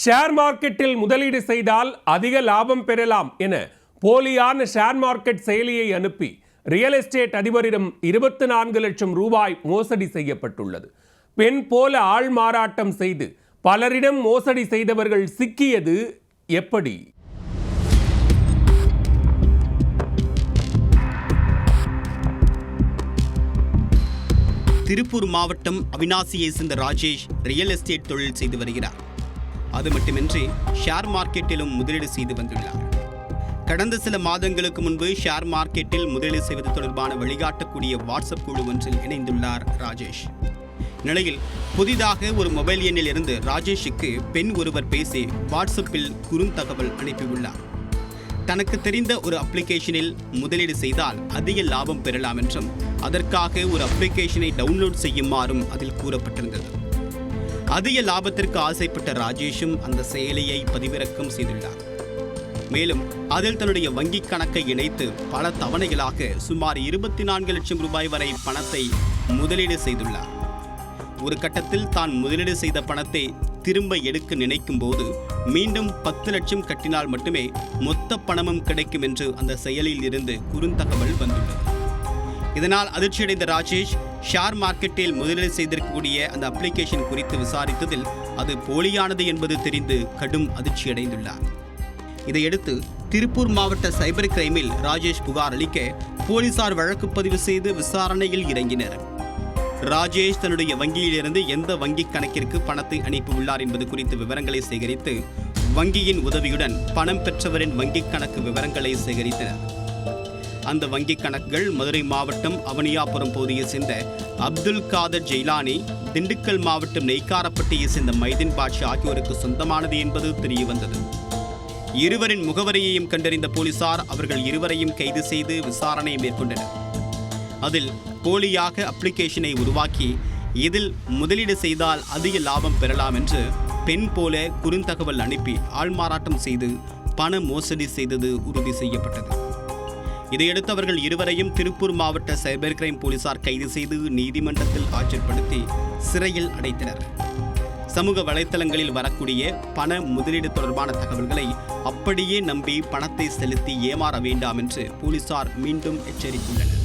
Share மார்க்கெட்டில் முதலீடு செய்தால் அதிக லாபம் பெறலாம் என போலியான ஷேர் மார்க்கெட் செயலியை அனுப்பி ரியல் எஸ்டேட் அதிபரிடம் 24 லட்சம் ரூபாய் மோசடி செய்யப்பட்டுள்ளது. பெண் போல ஆள் மாறாட்டம் செய்து பலரிடம் மோசடி செய்தவர்கள் சிக்கியது எப்படி? திருப்பூர் மாவட்டம் அவினாசியை சேர்ந்த ராஜேஷ் ரியல் எஸ்டேட் தொழில் செய்து வருகிறார். அது மட்டுமின்றி ஷேர் மார்க்கெட்டிலும் முதலீடு செய்து வந்துள்ளார். கடந்த சில மாதங்களுக்கு முன்பு ஷேர் மார்க்கெட்டில் முதலீடு செய்வது தொடர்பான வழிகாட்டக்கூடிய வாட்ஸ்அப் குழு ஒன்றில் இணைந்துள்ளார் ராஜேஷ். நிலையில் புதிதாக ஒரு மொபைல் எண்ணில் இருந்து ராஜேஷுக்கு பெண் ஒருவர் பேசி வாட்ஸ்அப்பில் குறுந்தகவல் அனுப்பியுள்ளார். தனக்கு தெரிந்த ஒரு அப்ளிகேஷனில் முதலீடு செய்தால் அதிக லாபம் பெறலாம் என்றும் அதற்காக ஒரு அப்ளிகேஷனை டவுன்லோட் செய்யுமாறும் அதில் கூறப்பட்டிருந்தது. அதிக லாபத்திற்கு ஆசைப்பட்ட ராஜேஷும் அந்த செயலியை பதிவிறக்கம் செய்துள்ளார். மேலும் அதில் தன்னுடைய வங்கிக் கணக்கை இணைத்து பல தவணைகளாக சுமார் 24 லட்சம் ரூபாய் வரை பணத்தை முதலீடு செய்துள்ளார். ஒரு கட்டத்தில் தான் முதலீடு செய்த பணத்தை திரும்ப எடுக்க நினைக்கும் போது மீண்டும் 10 லட்சம் கட்டினால் மட்டுமே மொத்த பணமும் கிடைக்கும் என்று அந்த செயலில் இருந்து குறுந்தகவல் வந்துள்ளது. இதனால் அதிர்ச்சியடைந்த ராஜேஷ் ஷேர் மார்க்கெட்டில் முதலீடு செய்திருக்கக்கூடிய அந்த அப்ளிகேஷன் குறித்து விசாரித்ததில் அது போலியானது என்பது தெரிந்து கடும் அதிர்ச்சியடைந்துள்ளார். இதையடுத்து திருப்பூர் மாவட்ட சைபர் கிரைமில் ராஜேஷ் புகார் அளிக்க போலீசார் வழக்கு பதிவு செய்து விசாரணையில் இறங்கினர். ராஜேஷ் தன்னுடைய வங்கியிலிருந்து எந்த வங்கிக் கணக்கிற்கு பணத்தை அனுப்பியுள்ளார் என்பது குறித்து விவரங்களை சேகரித்து வங்கியின் உதவியுடன் பணம் பெற்றவரின் வங்கிக் கணக்கு விவரங்களை சேகரித்தனர். அந்த வங்கிக் கணக்குகள் மதுரை மாவட்டம் அவனியாபுரம் பகுதியை சேர்ந்த அப்துல் காதர் ஜெயிலானி, திண்டுக்கல் மாவட்டம் நெய்க்காரப்பட்டியை சேர்ந்த மைதீன் பாட்ஷா ஆகியோருக்கு சொந்தமானது என்பது தெரியவந்தது. இருவரின் முகவரியையும் கண்டறிந்த போலீசார் அவர்கள் இருவரையும் கைது செய்து விசாரணை மேற்கொண்டனர். அதில் போலியாக அப்ளிகேஷனை உருவாக்கி இதில் முதலீடு செய்தால் அதிக லாபம் பெறலாம் என்று பெண் போல குறுந்தகவல் அனுப்பி ஆள்மாறாட்டம் செய்து பண மோசடி செய்தது உறுதி செய்யப்பட்டது. இதையடுத்து அவர்கள் இருவரையும் திருப்பூர் மாவட்ட சைபர் கிரைம் போலீசார் கைது செய்து நீதிமன்றத்தில் ஆஜர்படுத்தி சிறையில் அடைத்தனர். சமூக வலைத்தளங்களில் வரக்கூடிய பண முதலீடு தொடர்பான தகவல்களை அப்படியே நம்பி பணத்தை செலுத்தி ஏமாற வேண்டாம் என்று போலீசார் மீண்டும் எச்சரித்துள்ளனர்.